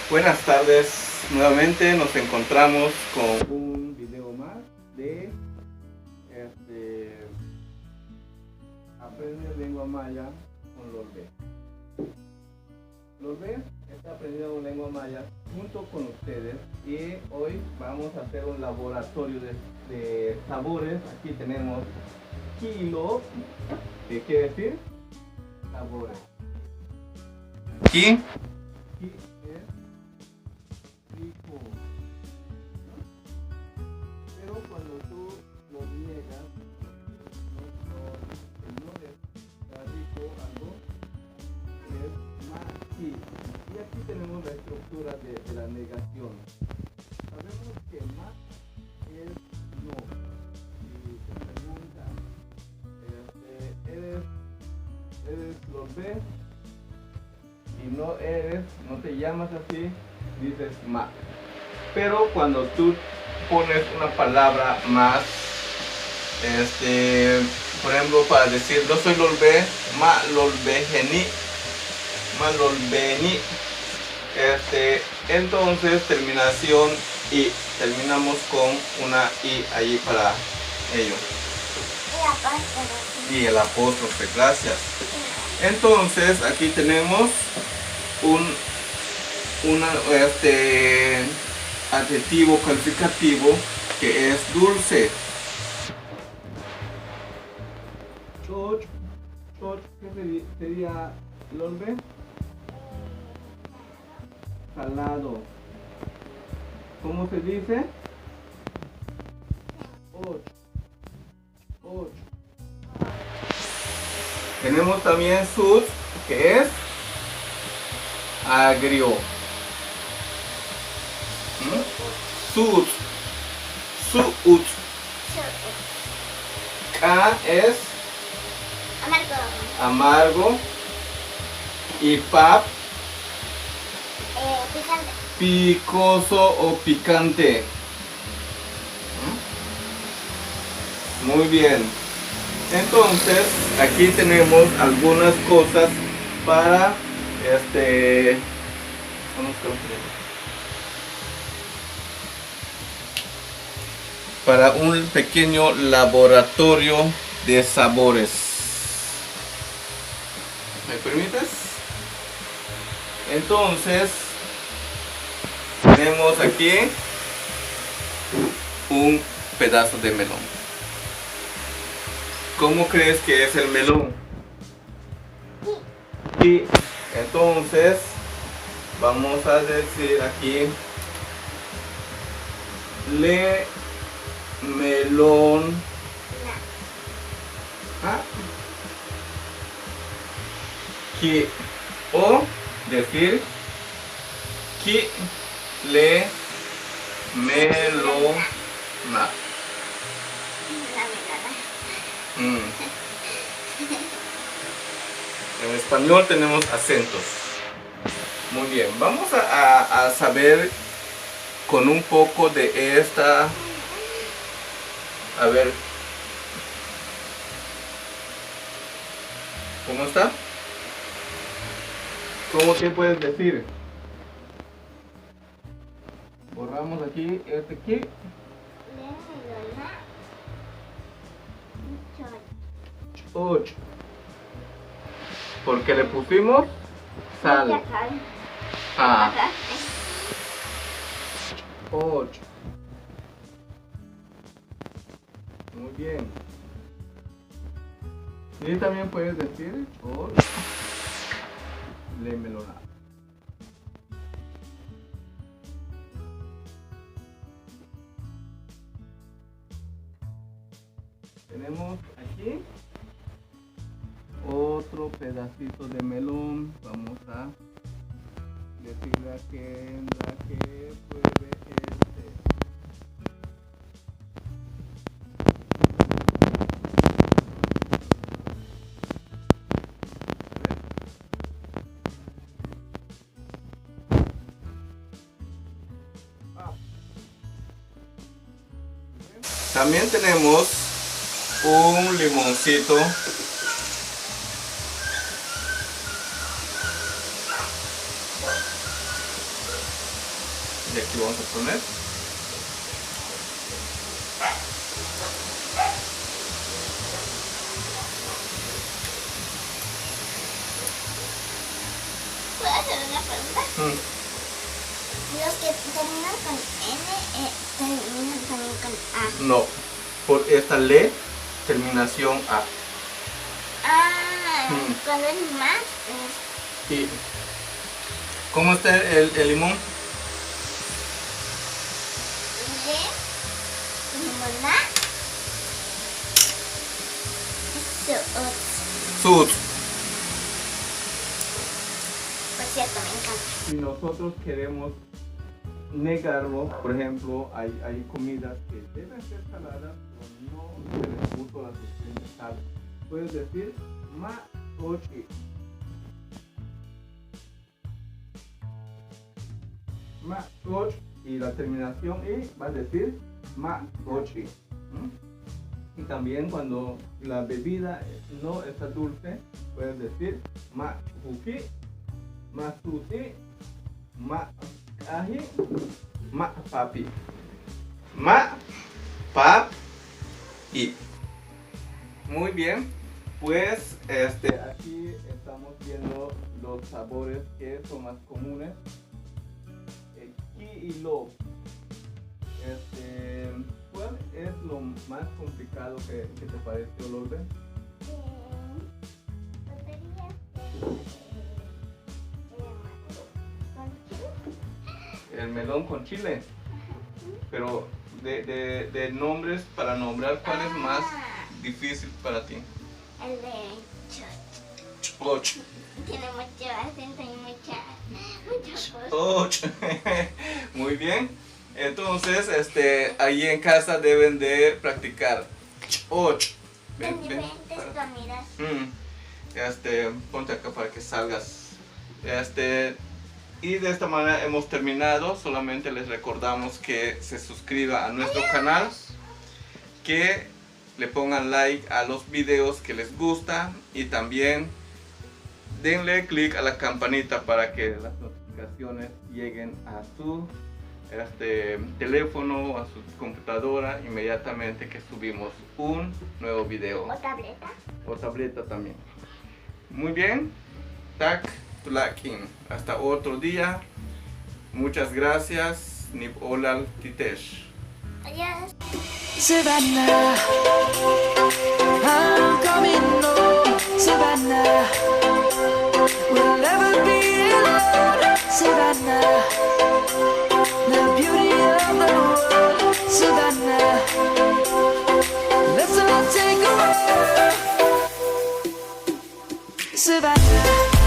Buenas tardes, nuevamente nos encontramos con un video más de Aprende lengua maya con Lorbe. Lorbe está aprendiendo lengua maya junto con ustedes y hoy vamos a hacer un laboratorio de sabores. Aquí tenemos kilo, ¿qué quiere decir? Sabores. Aquí es rico, ¿no? Pero cuando tú lo niegas, no es rico, algo es más sí. Y aquí tenemos la estructura de la negación. Sabemos que más es no. Si te preguntan, ¿eres Lorbe? Y no te llamas así, dices más. Pero cuando tú pones una palabra más, por ejemplo, para decir yo soy Lorbe, ma Lorbe Lolbeni, entonces terminación y terminamos con una i allí para ello. Y el apóstrofe, gracias. Entonces aquí tenemos un adjetivo calificativo que es dulce. Choch, ¿qué sería Lorbe? Salado. ¿Cómo se dice? Och. Tenemos también sud, que es agrio. Sud. Ka es amargo. Y pap, Picante. picoso o picante. Muy bien. Entonces, aquí tenemos algunas cosas para para un pequeño laboratorio de sabores. ¿Me permites? Entonces, tenemos aquí un pedazo de melón. ¿Cómo crees que es el melón? Y entonces vamos a decir aquí le melón. Que o decir que le melona. En español tenemos acentos. Muy bien, vamos a saber con un poco de esta. A ver, ¿cómo está? ¿Cómo te puedes decir? Borramos aquí este aquí. Och. Porque le pusimos sal. Och. Muy bien. Y también puedes decir och. Le melona. Tenemos aquí otro pedacito de melón. Vamos a decirle a Kendra que pruebe También tenemos un limoncito. Y aquí vamos a poner. ¿Puedo hacer una pregunta? Los que terminan con N terminan también con A. No, por esta le, terminación A. Cuando es más ¿Y cómo está el limón? Limoná. Sud. Por cierto, me encanta. Si nosotros queremos negarlo, por ejemplo, hay comidas que deben ser saladas, pero no se les puso la suficiente sal. Puedes decir ma ochi. Ma och y la terminación y va a decir ma ochi. Y también cuando la bebida no está dulce, puedes decir ma huki, ma susi, ma ahi, ma papi. Ma pap y. Muy bien, pues aquí estamos viendo los sabores que son más comunes. Ki y lo. ¿Cuál es lo más complicado que te pareció, Lourdes? El melón con chile. Pero de nombres, para nombrar, ¿cuál es más difícil para ti? El de Och. tiene mucho acento y muchas cosas. Och. Muy bien. Entonces, ahí en casa deben de practicar. Och. En diferentes comidas. Ponte acá para que salgas. Y de esta manera hemos terminado. Solamente les recordamos que se suscriban a nuestro canal, que le pongan like a los videos que les gusta y también denle clic a la campanita para que las notificaciones lleguen a su teléfono o a su computadora inmediatamente que subimos un nuevo video. O tableta. O tableta también. Muy bien. Tak tulakin. Hasta otro día. Muchas gracias. Nip olal titesh. Adiós. Savannah, I'm coming home. Savannah, we'll never be alone. Savannah, the beauty of the world. Savannah, let's all take a walk. Savannah.